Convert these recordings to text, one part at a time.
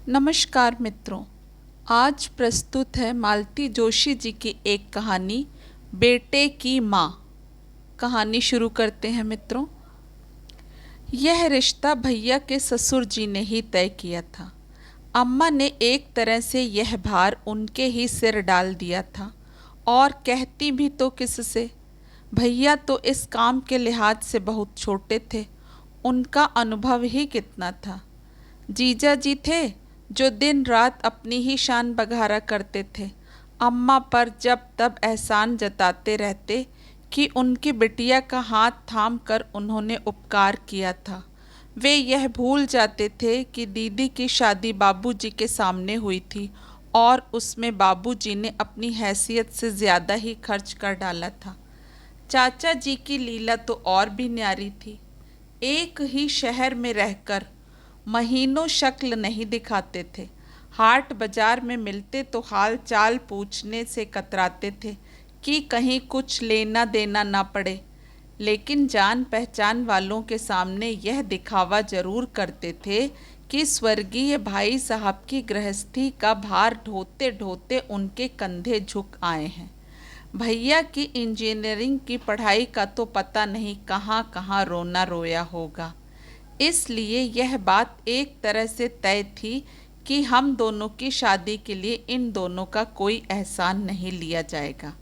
नमस्कार मित्रों। आज प्रस्तुत है मालती जोशी जी की एक कहानी, बेटे की माँ। कहानी शुरू करते हैं मित्रों। यह रिश्ता भैया के ससुर जी ने ही तय किया था। अम्मा ने एक तरह से यह भार उनके ही सिर डाल दिया था, और कहती भी तो किससे। भैया तो इस काम के लिहाज से बहुत छोटे थे, उनका अनुभव ही कितना था। जीजा जी थे जो दिन रात अपनी ही शान बघारा करते थे। अम्मा पर जब तब एहसान जताते रहते कि उनकी बिटिया का हाथ थाम कर उन्होंने उपकार किया था। वे यह भूल जाते थे कि दीदी की शादी बाबूजी के सामने हुई थी, और उसमें बाबूजी ने अपनी हैसियत से ज़्यादा ही खर्च कर डाला था। चाचा जी की लीला तो और भी न्यारी थी। एक ही शहर में रहकर महीनों शक्ल नहीं दिखाते थे। हाट बाजार में मिलते तो हाल चाल पूछने से कतराते थे कि कहीं कुछ लेना देना ना पड़े, लेकिन जान पहचान वालों के सामने यह दिखावा जरूर करते थे कि स्वर्गीय भाई साहब की गृहस्थी का भार ढोते ढोते उनके कंधे झुक आए हैं। भैया की इंजीनियरिंग की पढ़ाई का तो पता नहीं कहाँ कहाँ रोना रोया होगा। इसलिए यह बात एक तरह से तय थी कि हम दोनों की शादी के लिए इन दोनों का कोई एहसान नहीं लिया जाएगा।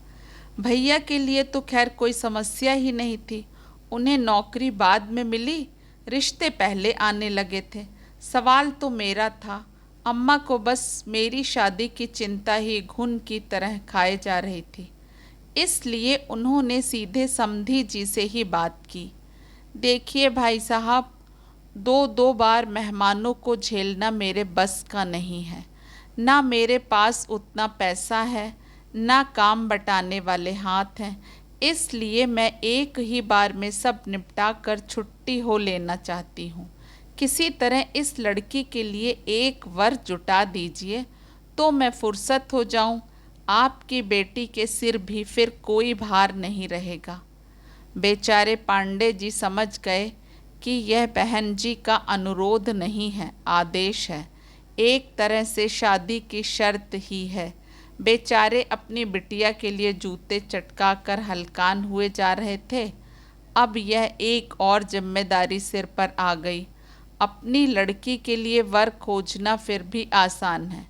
भैया के लिए तो खैर कोई समस्या ही नहीं थी। उन्हें नौकरी बाद में मिली, रिश्ते पहले आने लगे थे। सवाल तो मेरा था। अम्मा को बस मेरी शादी की चिंता ही घुन की तरह खाए जा रही थी। इसलिए उन्होंने सीधे समधी जी से ही बात की। देखिए भाई साहब, दो दो बार मेहमानों को झेलना मेरे बस का नहीं है। ना मेरे पास उतना पैसा है, ना काम बटाने वाले हाथ हैं। इसलिए मैं एक ही बार में सब निपटा कर छुट्टी हो लेना चाहती हूँ। किसी तरह इस लड़की के लिए एक वर जुटा दीजिए तो मैं फुर्सत हो जाऊँ। आपकी बेटी के सिर भी फिर कोई भार नहीं रहेगा। बेचारे पांडे जी समझ गए कि यह बहन जी का अनुरोध नहीं है, आदेश है। एक तरह से शादी की शर्त ही है। बेचारे अपनी बिटिया के लिए जूते चटका कर हलकान हुए जा रहे थे। अब यह एक और जिम्मेदारी सिर पर आ गई। अपनी लड़की के लिए वर खोजना फिर भी आसान है।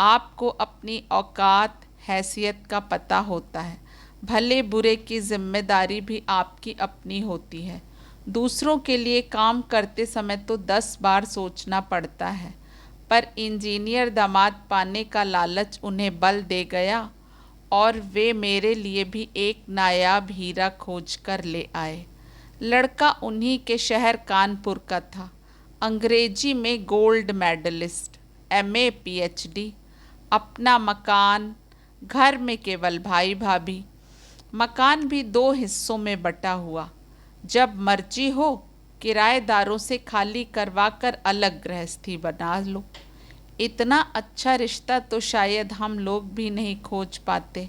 आपको अपनी औकात हैसियत का पता होता है। भले बुरे की जिम्मेदारी भी आपकी अपनी होती है। दूसरों के लिए काम करते समय तो 10 बार सोचना पड़ता है, पर इंजीनियर दामाद पाने का लालच उन्हें बल दे गया, और वे मेरे लिए भी एक नायाब हीरा खोज कर ले आए। लड़का उन्हीं के शहर कानपुर का था। अंग्रेजी में गोल्ड मेडलिस्ट, एमए पीएचडी, अपना मकान, घर में केवल भाई भाभी। मकान भी 2 हिस्सों में बटा हुआ। जब मर्जी हो किराएदारों से खाली करवा कर अलग गृहस्थी बना लो। इतना अच्छा रिश्ता तो शायद हम लोग भी नहीं खोज पाते,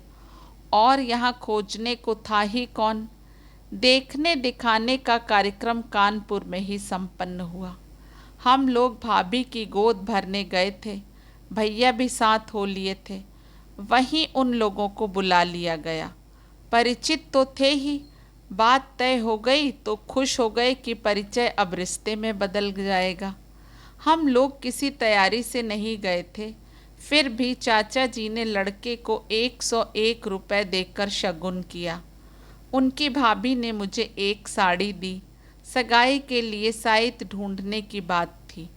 और यहाँ खोजने को था ही कौन। देखने दिखाने का कार्यक्रम कानपुर में ही संपन्न हुआ। हम लोग भाभी की गोद भरने गए थे। भैया भी साथ हो लिए थे। वहीं उन लोगों को बुला लिया गया। परिचित तो थे ही। बात तय हो गई तो खुश हो गए कि परिचय अब रिश्ते में बदल जाएगा। हम लोग किसी तैयारी से नहीं गए थे, फिर भी चाचा जी ने लड़के को 101 रुपये देकर शगुन किया। उनकी भाभी ने मुझे एक साड़ी दी। सगाई के लिए साइत ढूंढने की बात थी,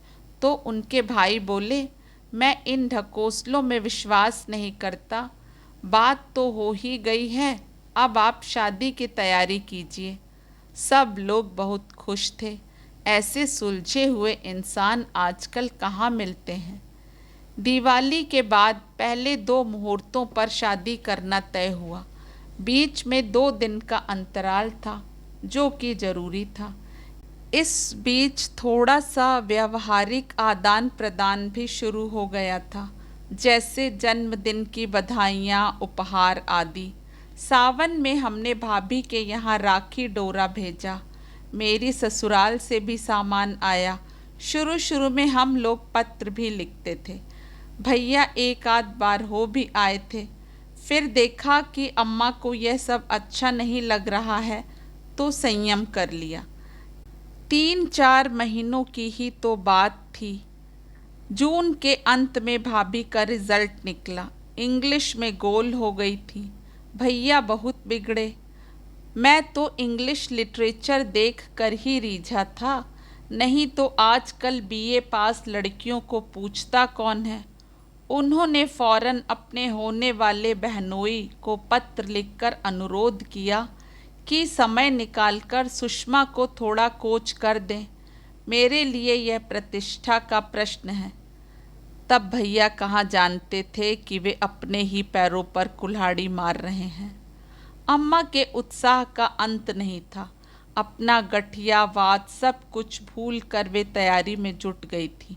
तो उनके भाई बोले, मैं इन ढकोसलों में विश्वास नहीं करता। बात तो हो ही गई है, अब आप शादी की तैयारी कीजिए। सब लोग बहुत खुश थे। ऐसे सुलझे हुए इंसान आजकल कहाँ मिलते हैं। दिवाली के बाद पहले 2 मुहूर्तों पर शादी करना तय हुआ। बीच में 2 दिन का अंतराल था, जो कि जरूरी था। इस बीच थोड़ा सा व्यवहारिक आदान प्रदान भी शुरू हो गया था, जैसे जन्मदिन की बधाइयाँ, उपहार आदि। सावन में हमने भाभी के यहाँ राखी डोरा भेजा। मेरी ससुराल से भी सामान आया। शुरू शुरू में हम लोग पत्र भी लिखते थे। भैया एक आध बार हो भी आए थे। फिर देखा कि अम्मा को यह सब अच्छा नहीं लग रहा है तो संयम कर लिया। 3-4 महीनों की ही तो बात थी। जून के अंत में भाभी का रिजल्ट निकला। इंग्लिश में गोल हो गई थी। भैया बहुत बिगड़े। मैं तो इंग्लिश लिटरेचर देख कर ही रीझा था, नहीं तो आजकल बीए पास लड़कियों को पूछता कौन है। उन्होंने फौरन अपने होने वाले बहनोई को पत्र लिखकर अनुरोध किया कि समय निकालकर सुषमा को थोड़ा कोच कर दें। मेरे लिए यह प्रतिष्ठा का प्रश्न है। तब भैया कहाँ जानते थे कि वे अपने ही पैरों पर कुल्हाड़ी मार रहे हैं। अम्मा के उत्साह का अंत नहीं था। अपना गठियावाद सब कुछ भूल कर वे तैयारी में जुट गई थी।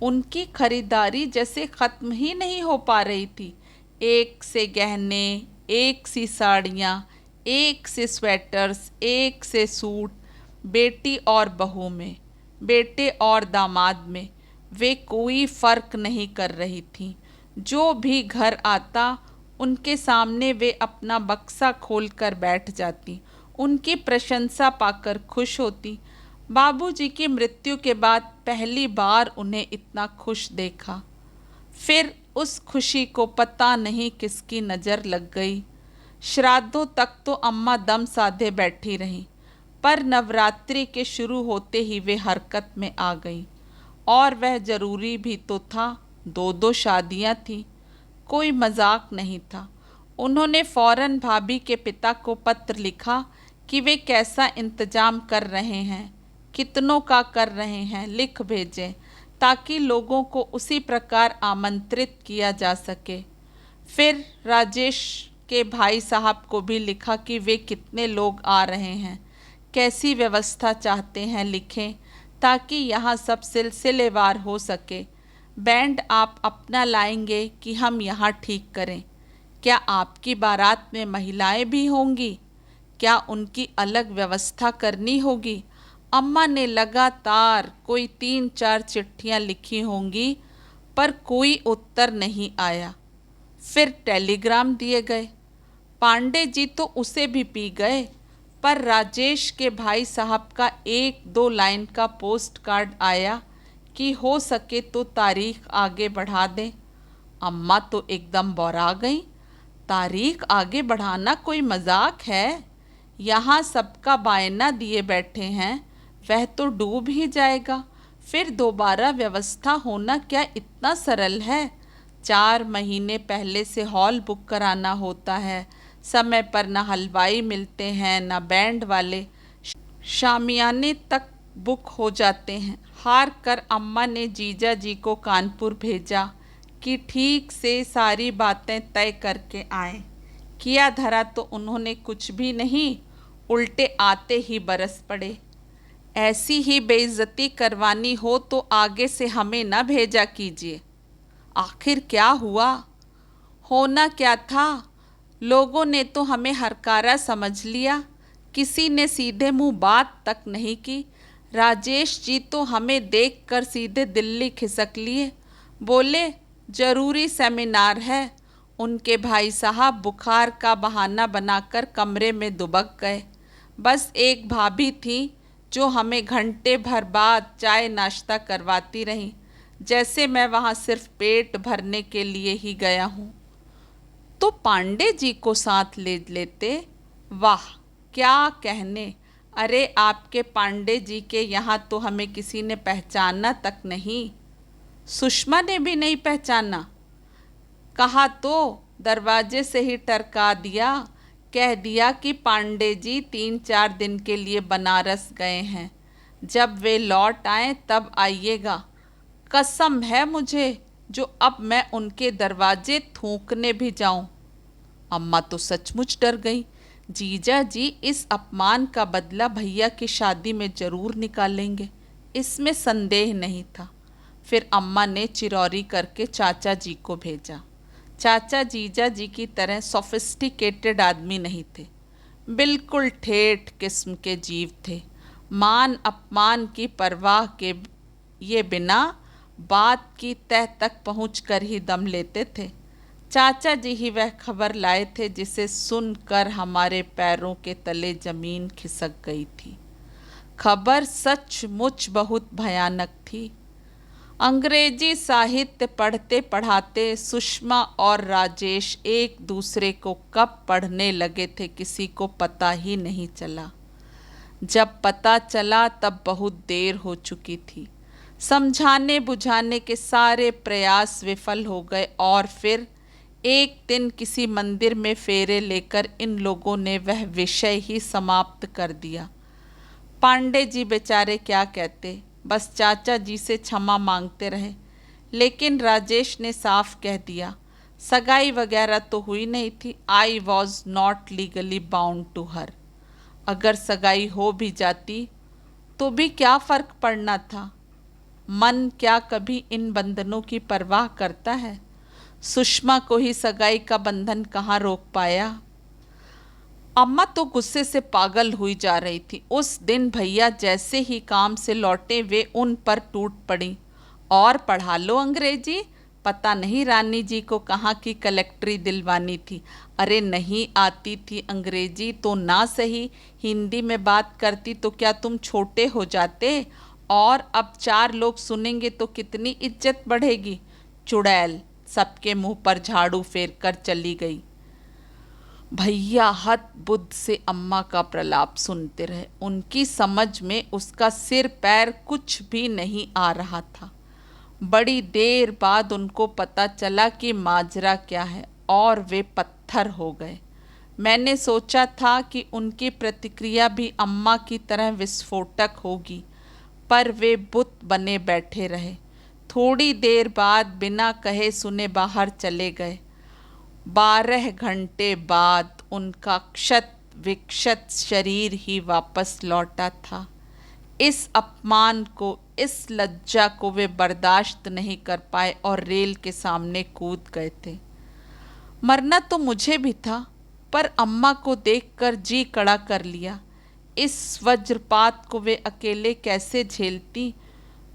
उनकी खरीदारी जैसे खत्म ही नहीं हो पा रही थी। एक से गहने, एक सी साड़ियाँ, एक से स्वेटर्स, एक से सूट, बेटी और बहू में, बेटे और दामाद में वे कोई फर्क नहीं कर रही थीं। जो भी घर आता उनके सामने वे अपना बक्सा खोलकर बैठ जाती, उनकी प्रशंसा पाकर खुश होती। बाबूजी की मृत्यु के बाद पहली बार उन्हें इतना खुश देखा। फिर उस खुशी को पता नहीं किसकी नज़र लग गई। श्राद्धों तक तो अम्मा दम साधे बैठी रहीं, पर नवरात्रि के शुरू होते ही वे हरकत में आ गई। और वह जरूरी भी तो था, 2 शादियां थीं, कोई मजाक नहीं था। उन्होंने फौरन भाभी के पिता को पत्र लिखा कि वे कैसा इंतजाम कर रहे हैं, कितनों का कर रहे हैं, लिख भेजें ताकि लोगों को उसी प्रकार आमंत्रित किया जा सके। फिर राजेश के भाई साहब को भी लिखा कि वे कितने लोग आ रहे हैं, कैसी व्यवस्था चाहते हैं, लिखें ताकि यहाँ सब सिलसिलेवार हो सके। बैंड आप अपना लाएंगे कि हम यहाँ ठीक करें? क्या आपकी बारात में महिलाएं भी होंगी? क्या उनकी अलग व्यवस्था करनी होगी? अम्मा ने लगातार कोई 3-4 चिट्ठियाँ लिखी होंगी, पर कोई उत्तर नहीं आया। फिर टेलीग्राम दिए गए। पांडे जी तो उसे भी पी गए, पर राजेश के भाई साहब का 1-2 लाइन का पोस्ट कार्ड आया कि हो सके तो तारीख आगे बढ़ा दें। अम्मा तो एकदम बौरा गई। तारीख आगे बढ़ाना कोई मजाक है? यहाँ सबका बायना दिए बैठे हैं, वह तो डूब ही जाएगा। फिर दोबारा व्यवस्था होना क्या इतना सरल है? 4 महीने पहले से हॉल बुक कराना होता है। समय पर न हलवाई मिलते हैं, न बैंड वाले। शामियाने तक बुक हो जाते हैं। हार कर अम्मा ने जीजा जी को कानपुर भेजा कि ठीक से सारी बातें तय करके आए। किया धरा तो उन्होंने कुछ भी नहीं, उल्टे आते ही बरस पड़े। ऐसी ही बेइज्जती करवानी हो तो आगे से हमें न भेजा कीजिए। आखिर क्या हुआ? होना क्या था? लोगों ने तो हमें हरकारा समझ लिया। किसी ने सीधे मुंह बात तक नहीं की। राजेश जी तो हमें देखकर सीधे दिल्ली खिसक लिए। बोले जरूरी सेमिनार है। उनके भाई साहब बुखार का बहाना बनाकर कमरे में दुबक गए। बस एक भाभी थी जो हमें घंटे भर बाद चाय नाश्ता करवाती रहीं, जैसे मैं वहाँ सिर्फ पेट भरने के लिए ही गया हूँ। तो पांडे जी को साथ ले लेते। वाह क्या कहने! अरे आपके पांडे जी के यहाँ तो हमें किसी ने पहचाना तक नहीं। सुषमा ने भी नहीं पहचाना। कहा तो दरवाजे से ही टरका दिया। कह दिया कि पांडे जी 3-4 दिन के लिए बनारस गए हैं, जब वे लौट आए तब आइएगा। कसम है मुझे जो अब मैं उनके दरवाजे थूकने भी जाऊं। अम्मा तो सचमुच डर गई। जीजा जी इस अपमान का बदला भैया की शादी में जरूर निकालेंगे, इसमें संदेह नहीं था। फिर अम्मा ने चिरौरी करके चाचा जी को भेजा। चाचा जीजा जी की तरह सोफिस्टिकेटेड आदमी नहीं थे, बिल्कुल ठेठ किस्म के जीव थे। मान अपमान की परवाह के ये बिना बात की तह तक पहुंचकर ही दम लेते थे। चाचा जी ही वह खबर लाए थे जिसे सुनकर हमारे पैरों के तले जमीन खिसक गई थी। खबर सचमुच बहुत भयानक थी। अंग्रेजी साहित्य पढ़ते पढ़ाते सुषमा और राजेश एक दूसरे को कब पढ़ने लगे थे किसी को पता ही नहीं चला। जब पता चला तब बहुत देर हो चुकी थी। समझाने बुझाने के सारे प्रयास विफल हो गए और फिर एक दिन किसी मंदिर में फेरे लेकर इन लोगों ने वह विषय ही समाप्त कर दिया। पांडे जी बेचारे क्या कहते, बस चाचा जी से क्षमा मांगते रहे। लेकिन राजेश ने साफ कह दिया, सगाई वगैरह तो हुई नहीं थी। I was not legally bound to her. अगर सगाई हो भी जाती तो भी क्या फर्क पड़ना था। मन क्या कभी इन बंधनों की परवाह करता है। सुषमा को ही सगाई का बंधन कहाँ रोक पाया। अम्मा तो गुस्से से पागल हुई जा रही थी। उस दिन भैया जैसे ही काम से लौटे वे उन पर टूट पड़ी। और पढ़ा लो अंग्रेजी, पता नहीं रानी जी को कहाँ की कलेक्टरी दिलवानी थी। अरे नहीं आती थी अंग्रेजी तो ना सही हिंदी में बात करती तो क्या तुम छोटे हो जाते। और अब 4 लोग सुनेंगे तो कितनी इज्जत बढ़ेगी। चुड़ैल सबके मुंह पर झाड़ू फेर कर चली गई। भैया हत बुद्ध से अम्मा का प्रलाप सुनते रहे। उनकी समझ में उसका सिर पैर कुछ भी नहीं आ रहा था। बड़ी देर बाद उनको पता चला कि माजरा क्या है और वे पत्थर हो गए। मैंने सोचा था कि उनकी प्रतिक्रिया भी अम्मा की तरह विस्फोटक होगी, पर वे बुत बने बैठे रहे। थोड़ी देर बाद बिना कहे सुने बाहर चले गए। 12 घंटे बाद उनका क्षत विक्षत शरीर ही वापस लौटा था। इस अपमान को, इस लज्जा को वे बर्दाश्त नहीं कर पाए और रेल के सामने कूद गए थे। मरना तो मुझे भी था, पर अम्मा को देखकर जी कड़ा कर लिया। इस वज्रपात को वे अकेले कैसे झेलती।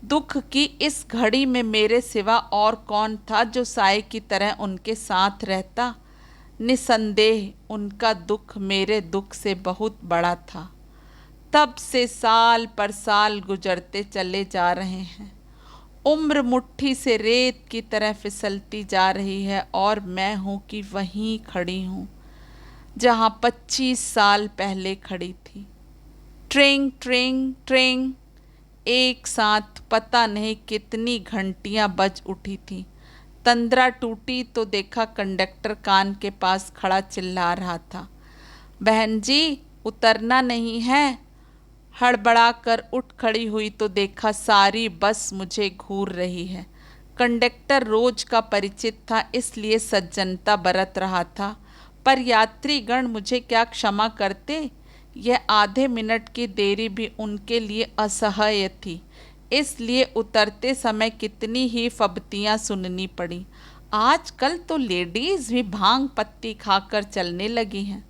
दुख की इस घड़ी में मेरे सिवा और कौन था जो साए की तरह उनके साथ रहता। निसंदेह उनका दुख मेरे दुख से बहुत बड़ा था। तब से साल पर साल गुजरते चले जा रहे हैं। उम्र मुट्ठी से रेत की तरह फिसलती जा रही है और मैं हूँ कि वहीं खड़ी हूँ जहाँ 25 साल पहले खड़ी थी। ट्रेंग ट्रेंग ट्रेंग एक साथ पता नहीं कितनी घंटियाँ बज उठी थी। तंद्रा टूटी तो देखा कंडक्टर कान के पास खड़ा चिल्ला रहा था, बहन जी उतरना नहीं है। हड़बड़ा कर उठ खड़ी हुई तो देखा सारी बस मुझे घूर रही है। कंडक्टर रोज का परिचित था इसलिए सज्जनता बरत रहा था, पर यात्रीगण मुझे क्या क्षमा करते। यह आधे मिनट की देरी भी उनके लिए असह्य थी, इसलिए उतरते समय कितनी ही फबतियाँ सुननी पड़ी। आजकल तो लेडीज़ भी भांग पत्ती खाकर चलने लगी हैं।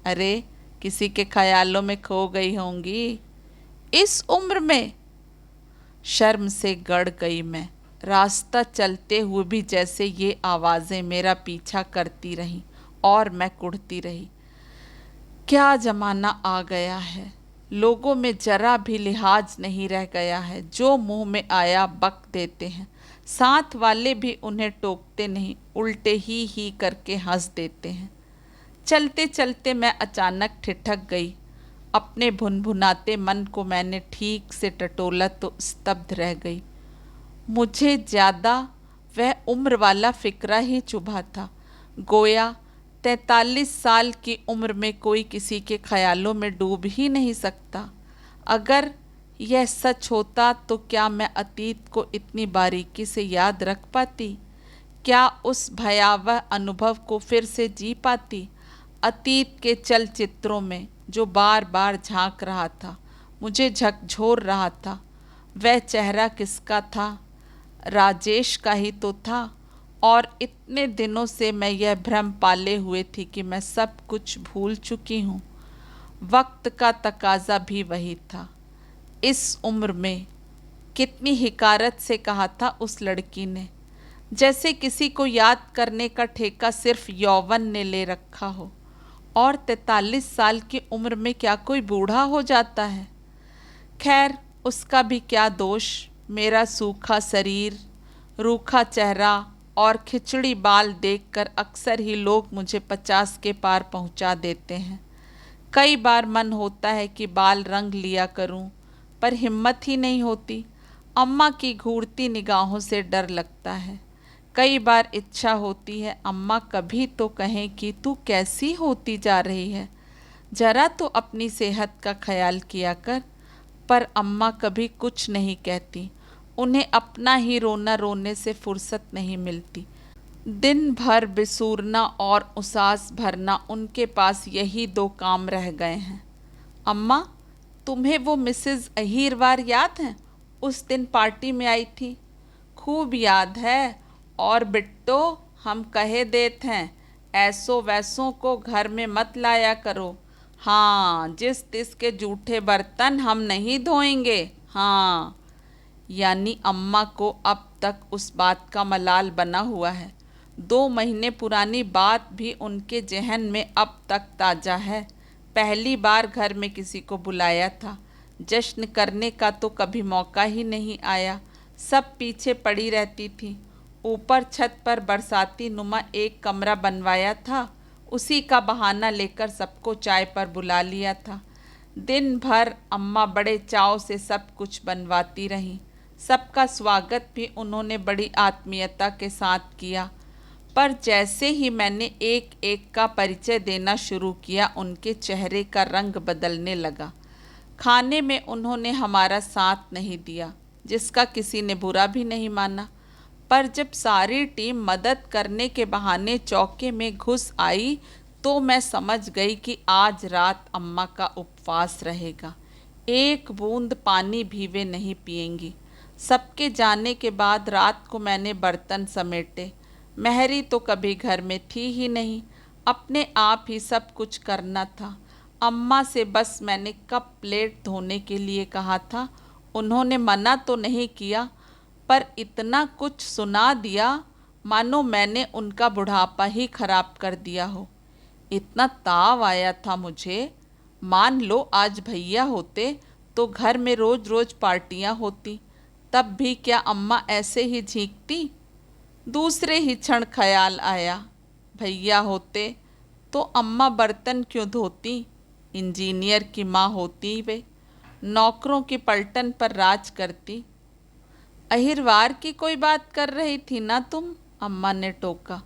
अरे किसी के ख्यालों में खो गई होंगी इस उम्र में। शर्म से गड़ गई मैं। रास्ता चलते हुए भी जैसे ये आवाज़ें मेरा पीछा करती रहीं और मैं कुढ़ती रही। क्या ज़माना आ गया है। लोगों में जरा भी लिहाज नहीं रह गया है। जो मुंह में आया बक देते हैं। साथ वाले भी उन्हें टोकते नहीं, उल्टे ही करके हंस देते हैं। चलते चलते मैं अचानक ठिठक गई। अपने भुनभुनाते मन को मैंने ठीक से टटोला तो स्तब्ध रह गई। मुझे ज़्यादा वह उम्र वाला फिक्रा ही चुभा था। गोया 43 साल की उम्र में कोई किसी के ख्यालों में डूब ही नहीं सकता। अगर यह सच होता तो क्या मैं अतीत को इतनी बारीकी से याद रख पाती? क्या उस भयावह अनुभव को फिर से जी पाती? अतीत के चलचित्रों में जो बार बार झांक रहा था, मुझे झकझोर रहा था, वह चेहरा किसका था? राजेश का ही तो था। और इतने दिनों से मैं यह भ्रम पाले हुए थी कि मैं सब कुछ भूल चुकी हूँ। वक्त का तकाजा भी वही था। इस उम्र में कितनी हिकारत से कहा था उस लड़की ने, जैसे किसी को याद करने का ठेका सिर्फ यौवन ने ले रखा हो। और 43 साल की उम्र में क्या कोई बूढ़ा हो जाता है? खैर, उसका भी क्या दोष। मेरा सूखा शरीर, रूखा चेहरा और खिचड़ी बाल देखकर अक्सर ही लोग मुझे 50 के पार पहुंचा देते हैं। कई बार मन होता है कि बाल रंग लिया करूं, पर हिम्मत ही नहीं होती। अम्मा की घूरती निगाहों से डर लगता है। कई बार इच्छा होती है अम्मा कभी तो कहें कि तू कैसी होती जा रही है, जरा तो अपनी सेहत का ख्याल किया कर। पर अम्मा कभी कुछ नहीं कहती। उन्हें अपना ही रोना रोने से फुर्सत नहीं मिलती। दिन भर बिसूरना और उसास भरना उनके पास यही दो काम रह गए हैं। अम्मा, तुम्हें वो मिसेस अहीरवार याद है? उस दिन पार्टी में आई थी। खूब याद है। और बिट्टो, हम कहे देते हैं ऐसो वैसों को घर में मत लाया करो। हाँ, जिस तिस के जूठे बर्तन हम नहीं धोएंगे। हाँ, यानी अम्मा को अब तक उस बात का मलाल बना हुआ है। 2 महीने पुरानी बात भी उनके जहन में अब तक ताज़ा है। पहली बार घर में किसी को बुलाया था, जश्न करने का तो कभी मौका ही नहीं आया। सब पीछे पड़ी रहती थी। ऊपर छत पर बरसाती नुमा एक कमरा बनवाया था, उसी का बहाना लेकर सबको चाय पर बुला लिया था। दिन भर अम्मा बड़े चाव से सब कुछ बनवाती रहीं। सबका स्वागत भी उन्होंने बड़ी आत्मीयता के साथ किया। पर जैसे ही मैंने एक एक का परिचय देना शुरू किया, उनके चेहरे का रंग बदलने लगा। खाने में उन्होंने हमारा साथ नहीं दिया, जिसका किसी ने बुरा भी नहीं माना। पर जब सारी टीम मदद करने के बहाने चौके में घुस आई, तो मैं समझ गई कि आज रात अम्मा का उपवास रहेगा। एक बूंद पानी भी वे नहीं पिएंगी। सबके जाने के बाद रात को मैंने बर्तन समेटे। मेहरी तो कभी घर में थी ही नहीं, अपने आप ही सब कुछ करना था। अम्मा से बस मैंने कप प्लेट धोने के लिए कहा था। उन्होंने मना तो नहीं किया, पर इतना कुछ सुना दिया मानो मैंने उनका बुढ़ापा ही खराब कर दिया हो। इतना ताव आया था मुझे। मान लो आज भैया होते तो घर में रोज रोज पार्टियां होती, तब भी क्या अम्मा ऐसे ही झींकती? दूसरे ही क्षण ख्याल आया, भैया होते तो अम्मा बर्तन क्यों धोती? इंजीनियर की माँ होती वे, नौकरों की पलटन पर राज करती। अहिरवार की कोई बात कर रही थी ना तुम? अम्मा ने टोका।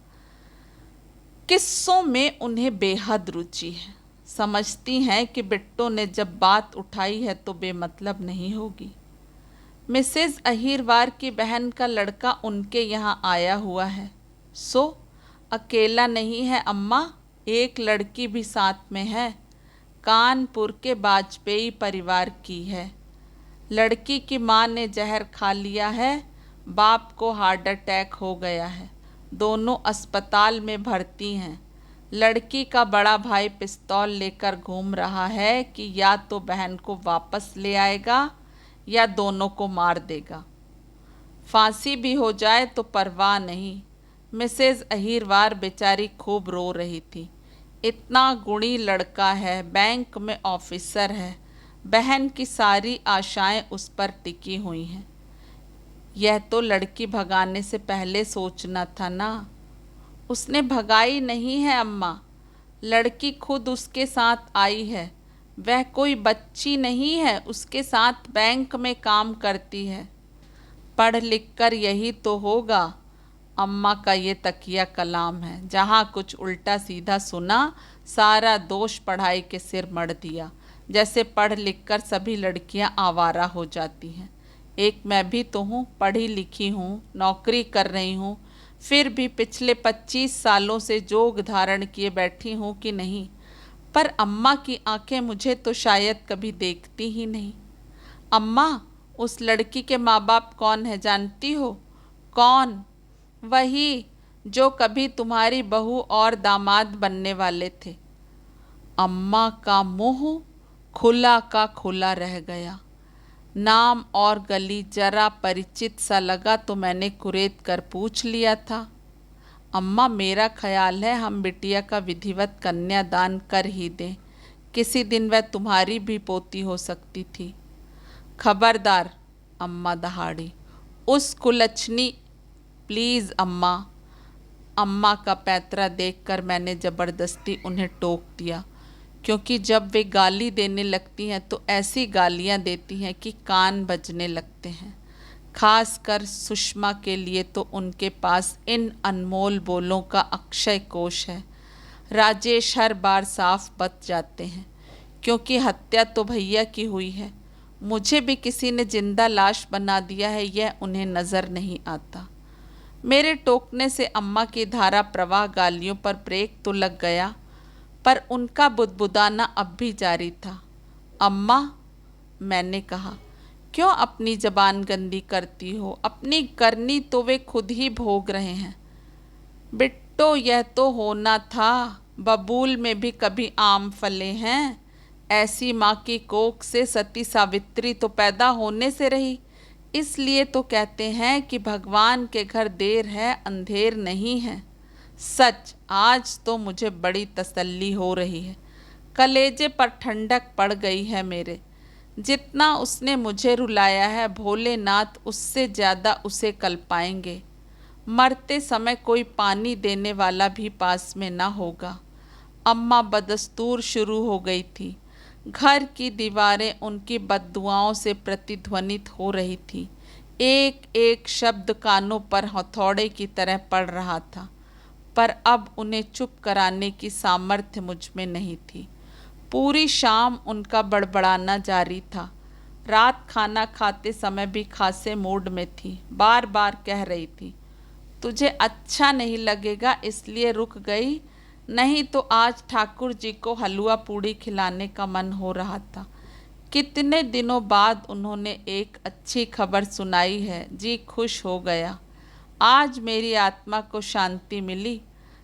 किस्सों में उन्हें बेहद रुचि है। समझती हैं कि बिट्टो ने जब बात उठाई है तो बेमतलब नहीं होगी। मिसेज अहीरवार की बहन का लड़का उनके यहाँ आया हुआ है। सो अकेला नहीं है अम्मा, एक लड़की भी साथ में है। कानपुर के वाजपेयी परिवार की है। लड़की की माँ ने जहर खा लिया है, बाप को हार्ट अटैक हो गया है। दोनों अस्पताल में भर्ती हैं। लड़की का बड़ा भाई पिस्तौल लेकर घूम रहा है कि या तो बहन को वापस ले आएगा या दोनों को मार देगा। फांसी भी हो जाए तो परवाह नहीं। मिसेज अहीरवार बेचारी खूब रो रही थी। इतना गुणी लड़का है, बैंक में ऑफिसर है। बहन की सारी आशाएं उस पर टिकी हुई हैं। यह तो लड़की भगाने से पहले सोचना था ना। उसने भगाई नहीं है अम्मा, लड़की खुद उसके साथ आई है। वह कोई बच्ची नहीं है, उसके साथ बैंक में काम करती है। पढ़ लिख कर यही तो होगा। अम्मा का ये तकिया कलाम है। जहाँ कुछ उल्टा सीधा सुना, सारा दोष पढ़ाई के सिर मढ़ दिया। जैसे पढ़ लिख कर सभी लड़कियां आवारा हो जाती हैं। एक मैं भी तो हूँ, पढ़ी लिखी हूँ, नौकरी कर रही हूँ, फिर भी पिछले 25 सालों से जोग धारण किए बैठी हूँ कि नहीं। पर अम्मा की आंखें मुझे तो शायद कभी देखती ही नहीं। अम्मा, उस लड़की के माँ बाप कौन है जानती हो? कौन? वही जो कभी तुम्हारी बहू और दामाद बनने वाले थे। अम्मा का मुंह खुला का खुला रह गया। नाम और गली जरा परिचित सा लगा तो मैंने कुरेद कर पूछ लिया था। अम्मा, मेरा ख्याल है हम बिटिया का विधिवत कन्यादान कर ही दें। किसी दिन वह तुम्हारी भी पोती हो सकती थी। खबरदार, अम्मा दहाड़ी। उस कुलच्छनी। प्लीज़ अम्मा। अम्मा का पैतरा देखकर मैंने ज़बरदस्ती उन्हें टोक दिया, क्योंकि जब वे गाली देने लगती हैं तो ऐसी गालियां देती हैं कि कान बजने लगते हैं। खासकर सुषमा के लिए तो उनके पास इन अनमोल बोलों का अक्षय कोश है। राजेश हर बार साफ बच जाते हैं, क्योंकि हत्या तो भैया की हुई है। मुझे भी किसी ने जिंदा लाश बना दिया है, यह उन्हें नज़र नहीं आता। मेरे टोकने से अम्मा की धारा प्रवाह गालियों पर ब्रेक तो लग गया, पर उनका बुदबुदाना अब भी जारी था। अम्मा, मैंने कहा, क्यों अपनी जबान गंदी करती हो? अपनी करनी तो वे खुद ही भोग रहे हैं। बिट्टो, यह तो होना था। बबूल में भी कभी आम फले हैं। ऐसी माँ की कोख से सती सावित्री तो पैदा होने से रही। इसलिए तो कहते हैं कि भगवान के घर देर है अंधेर नहीं है। सच, आज तो मुझे बड़ी तसल्ली हो रही है। कलेजे पर ठंडक पड़ गई है मेरे। जितना उसने मुझे रुलाया है, भोलेनाथ उससे ज़्यादा उसे कल पाएंगे। मरते समय कोई पानी देने वाला भी पास में ना होगा। अम्मा बदस्तूर शुरू हो गई थी। घर की दीवारें उनकी बद्दुआओं से प्रतिध्वनित हो रही थी। एक एक शब्द कानों पर हथौड़े की तरह पड़ रहा था, पर अब उन्हें चुप कराने की सामर्थ्य मुझ में नहीं थी। पूरी शाम उनका बड़बड़ाना जारी था। रात खाना खाते समय भी खासे मूड में थी। बार बार कह रही थी, तुझे अच्छा नहीं लगेगा इसलिए रुक गई, नहीं तो आज ठाकुर जी को हलवा पूड़ी खिलाने का मन हो रहा था। कितने दिनों बाद उन्होंने एक अच्छी खबर सुनाई है, जी खुश हो गया। आज मेरी आत्मा को शांति मिली।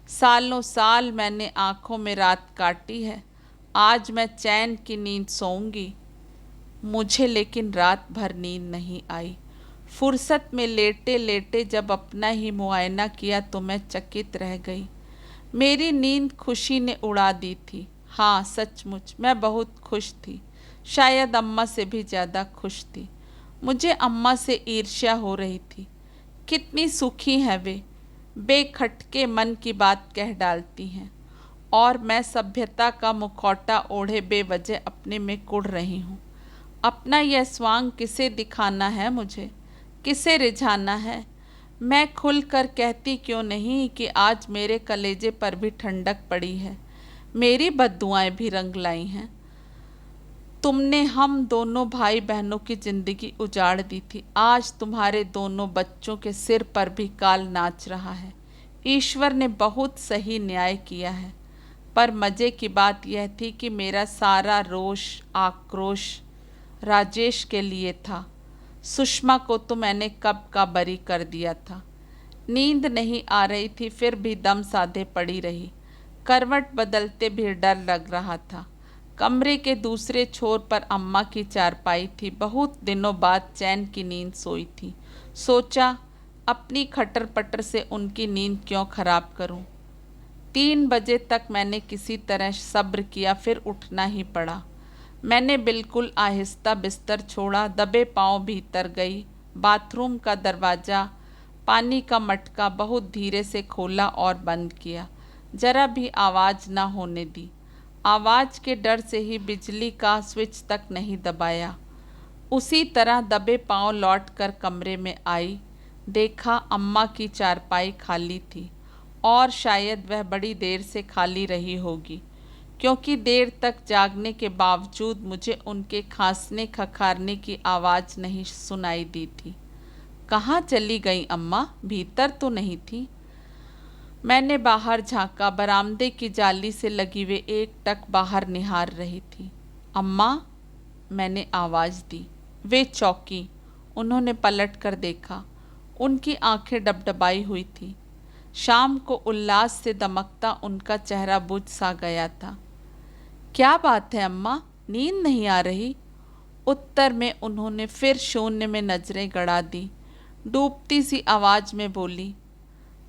सालों साल मैंने आँखों में रात काटी है, आज मैं चैन की नींद सोऊंगी। मुझे लेकिन रात भर नींद नहीं आई। फुर्सत में लेटे लेटे जब अपना ही मुआयना किया तो मैं चकित रह गई। मेरी नींद खुशी ने उड़ा दी थी। हाँ, सचमुच मैं बहुत खुश थी, शायद अम्मा से भी ज़्यादा खुश थी। मुझे अम्मा से ईर्ष्या हो रही थी। कितनी सुखी हैं वे, बेखटके मन की बात कह डालती हैं, और मैं सभ्यता का मुखौटा ओढ़े बेवजह अपने में कुढ़ रही हूँ। अपना यह स्वांग किसे दिखाना है मुझे, किसे रिझाना है? मैं खुल कर कहती क्यों नहीं कि आज मेरे कलेजे पर भी ठंडक पड़ी है, मेरी बद्दुआएं भी रंग लाई हैं। तुमने हम दोनों भाई बहनों की जिंदगी उजाड़ दी थी। आज तुम्हारे दोनों बच्चों के सिर पर भी काल नाच रहा है। ईश्वर ने बहुत सही न्याय किया है। पर मज़े की बात यह थी कि मेरा सारा रोष आक्रोश राजेश के लिए था। सुषमा को तो मैंने कब का बरी कर दिया था। नींद नहीं आ रही थी, फिर भी दम साधे पड़ी रही। करवट बदलते भी डर लग रहा था। कमरे के दूसरे छोर पर अम्मा की चारपाई थी। बहुत दिनों बाद चैन की नींद सोई थी। सोचा, अपनी खटर पटर से उनकी नींद क्यों खराब करूं। 3 बजे तक मैंने किसी तरह सब्र किया, फिर उठना ही पड़ा। मैंने बिल्कुल आहिस्ता बिस्तर छोड़ा, दबे पांव भीतर गई। बाथरूम का दरवाज़ा, पानी का मटका बहुत धीरे से खोला और बंद किया। जरा भी आवाज़ ना होने दी। आवाज़ के डर से ही बिजली का स्विच तक नहीं दबाया। उसी तरह दबे पांव लौटकर कमरे में आई। देखा अम्मा की चारपाई खाली थी, और शायद वह बड़ी देर से खाली रही होगी, क्योंकि देर तक जागने के बावजूद मुझे उनके खांसने खखारने की आवाज़ नहीं सुनाई दी थी। कहाँ चली गई अम्मा? भीतर तो नहीं थी। मैंने बाहर झांका। बरामदे की जाली से लगी वे एकटक बाहर निहार रही थी। अम्मा, मैंने आवाज़ दी। वे चौंकी। उन्होंने पलट कर देखा। उनकी आंखें डबडबाई हुई थी। शाम को उल्लास से दमकता उनका चेहरा बुझ सा गया था। क्या बात है अम्मा, नींद नहीं आ रही? उत्तर में उन्होंने फिर शून्य में नजरें गड़ा दी। डूबती सी आवाज में बोली,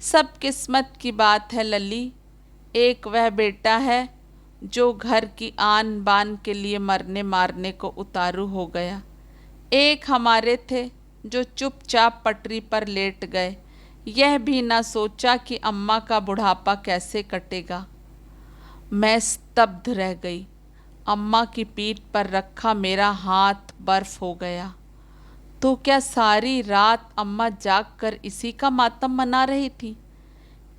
सब किस्मत की बात है लली। एक वह बेटा है जो घर की आन बान के लिए मरने मारने को उतारू हो गया। एक हमारे थे जो चुपचाप पटरी पर लेट गए, यह भी ना सोचा कि अम्मा का बुढ़ापा कैसे कटेगा। मैं स्तब्ध रह गई। अम्मा की पीठ पर रखा मेरा हाथ बर्फ हो गया। तो क्या सारी रात अम्मा जागकर इसी का मातम मना रही थी?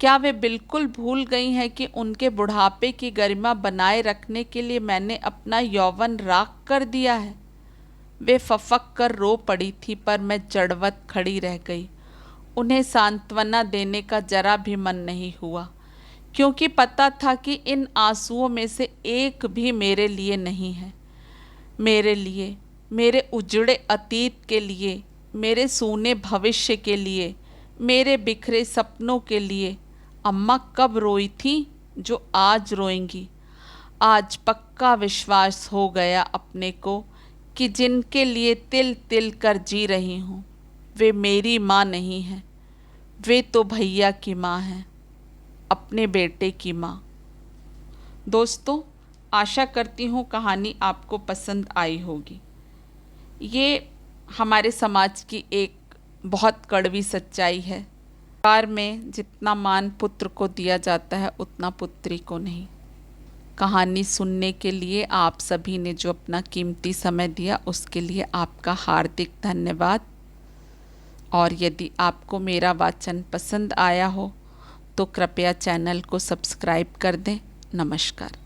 क्या वे बिल्कुल भूल गई हैं कि उनके बुढ़ापे की गरिमा बनाए रखने के लिए मैंने अपना यौवन राख कर दिया है? वे फफक कर रो पड़ी थी, पर मैं जड़वत खड़ी रह गई। उन्हें सांत्वना देने का जरा भी मन नहीं हुआ, क्योंकि पता था कि इन आंसुओं में से एक भी मेरे लिए नहीं है। मेरे लिए, मेरे उजड़े अतीत के लिए, मेरे सूने भविष्य के लिए, मेरे बिखरे सपनों के लिए अम्मा कब रोई थी जो आज रोएंगी। आज पक्का विश्वास हो गया अपने को कि जिनके लिए तिल तिल कर जी रही हूँ वे मेरी माँ नहीं है, वे तो भैया की माँ हैं, अपने बेटे की माँ। दोस्तों, आशा करती हूँ कहानी आपको पसंद आई होगी। ये हमारे समाज की एक बहुत कड़वी सच्चाई है। परिवार में जितना मान पुत्र को दिया जाता है उतना पुत्री को नहीं। कहानी सुनने के लिए आप सभी ने जो अपना कीमती समय दिया उसके लिए आपका हार्दिक धन्यवाद। और यदि आपको मेरा वाचन पसंद आया हो तो कृपया चैनल को सब्सक्राइब कर दें। नमस्कार।